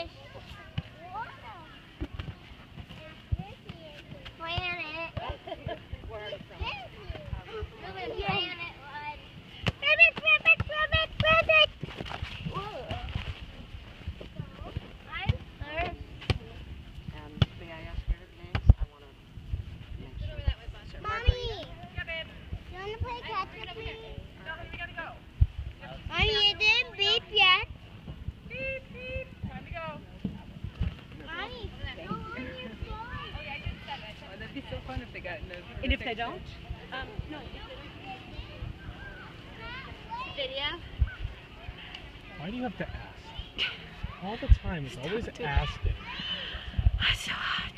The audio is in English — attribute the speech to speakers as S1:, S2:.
S1: fish. Planet.
S2: It'd be so fun if they got in the And if they don't? No.
S1: Video.
S3: Why do you have to ask? All the time, it's always asking.
S2: It's so hot.